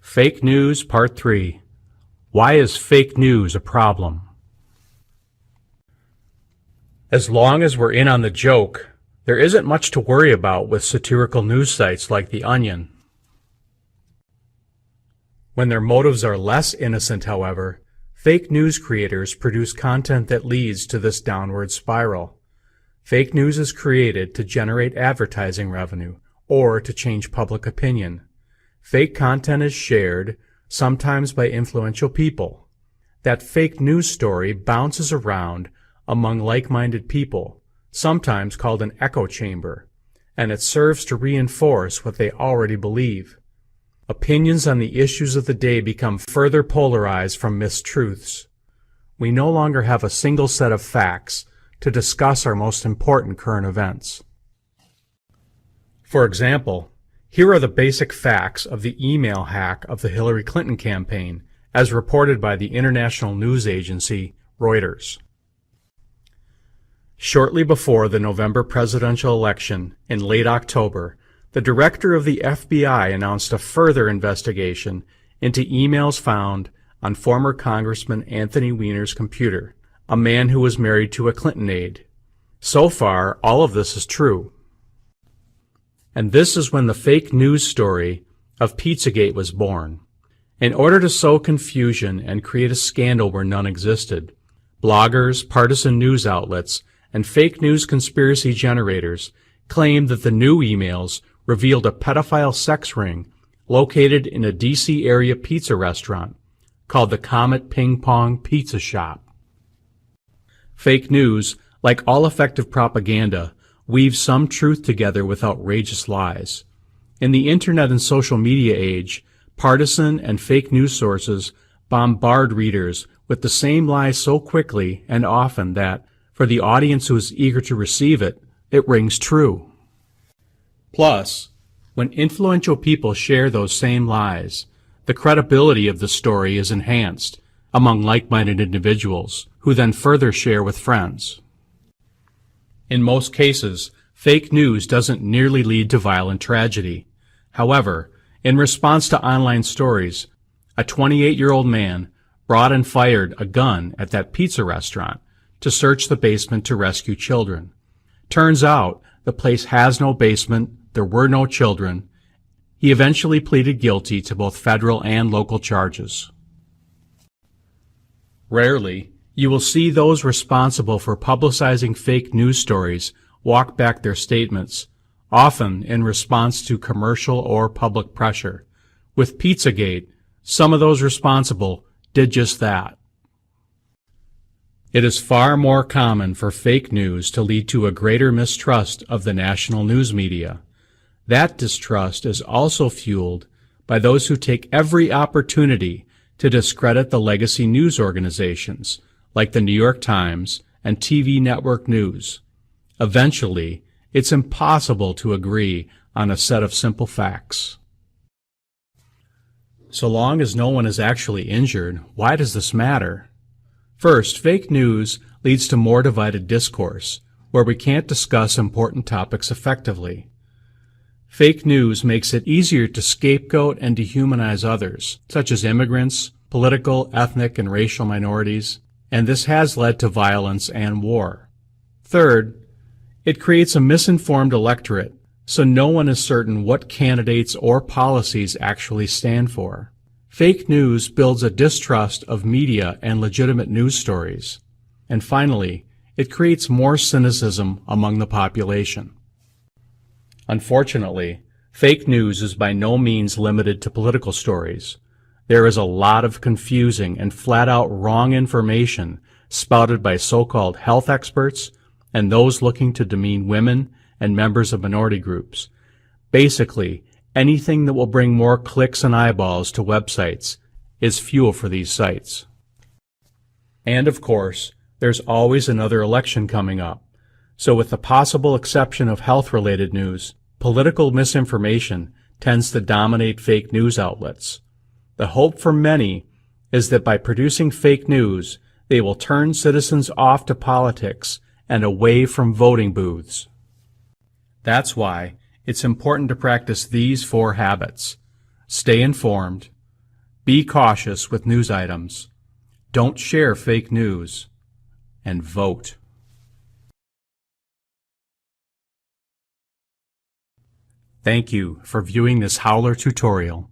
Fake News Part 3. Why is fake news a problem? As long as we're in on the joke, there isn't much to worry about with satirical news sites like The Onion. When their motives are less innocent, however, fake news creators produce content that leads to this downward spiral. Fake news is created to generate advertising revenue or to change public opinion. Fake content is shared, sometimes by influential people. That fake news story bounces around among like-minded people, sometimes called an echo chamber, and it serves to reinforce what they already believe. Opinions on the issues of the day become further polarized from mistruths. We no longer have a single set of facts to discuss our most important current events. For example, here are the basic facts of the email hack of the Hillary Clinton campaign, as reported by the international news agency Reuters. Shortly before the November presidential election, in late October, the director of the FBI announced a further investigation into emails found on former Congressman Anthony Weiner's computer, a man who was married to a Clinton aide. So far, all of this is true. And this is when the fake news story of Pizzagate was born. In order to sow confusion and create a scandal where none existed, bloggers, partisan news outlets, and fake news conspiracy generators claimed that the new emails revealed a pedophile sex ring located in a D.C. area pizza restaurant called the Comet Ping Pong Pizza Shop. Fake news, like all effective propaganda, weaves some truth together with outrageous lies. In the internet and social media age, partisan and fake news sources bombard readers with the same lies so quickly and often that, for the audience who is eager to receive it, it rings true. Plus, when influential people share those same lies, the credibility of the story is enhanced among like-minded individuals, who then further share with friends. In most cases, fake news doesn't nearly lead to violent tragedy. However, in response to online stories, a 28-year-old man brought and fired a gun at that pizza restaurant to search the basement to rescue children. Turns out, the place has no basement, there were no children. He eventually pleaded guilty to both federal and local charges. Rarely, you will see those responsible for publicizing fake news stories walk back their statements, often in response to commercial or public pressure. With Pizzagate, some of those responsible did just that. It is far more common for fake news to lead to a greater mistrust of the national news media. That distrust is also fueled by those who take every opportunity to discredit the legacy news organizations, like the New York Times and TV network news. Eventually, it's impossible to agree on a set of simple facts. So long as no one is actually injured, why does this matter? First, fake news leads to more divided discourse, where we can't discuss important topics effectively. Fake news makes it easier to scapegoat and dehumanize others, such as immigrants, political, ethnic, and racial minorities, and this has led to violence and war. Third, it creates a misinformed electorate, so no one is certain what candidates or policies actually stand for. Fake news builds a distrust of media and legitimate news stories. And finally, it creates more cynicism among the population. Unfortunately, fake news is by no means limited to political stories. There is a lot of confusing and flat-out wrong information spouted by so-called health experts and those looking to demean women and members of minority groups. Basically, anything that will bring more clicks and eyeballs to websites is fuel for these sites. And of course, there's always another election coming up. So with the possible exception of health-related news, political misinformation tends to dominate fake news outlets. The hope for many is that by producing fake news, they will turn citizens off to politics and away from voting booths. That's why it's important to practice these 4 habits. Stay informed, Be cautious with news items. Don't share fake news. And vote. Thank you for viewing this Howler tutorial.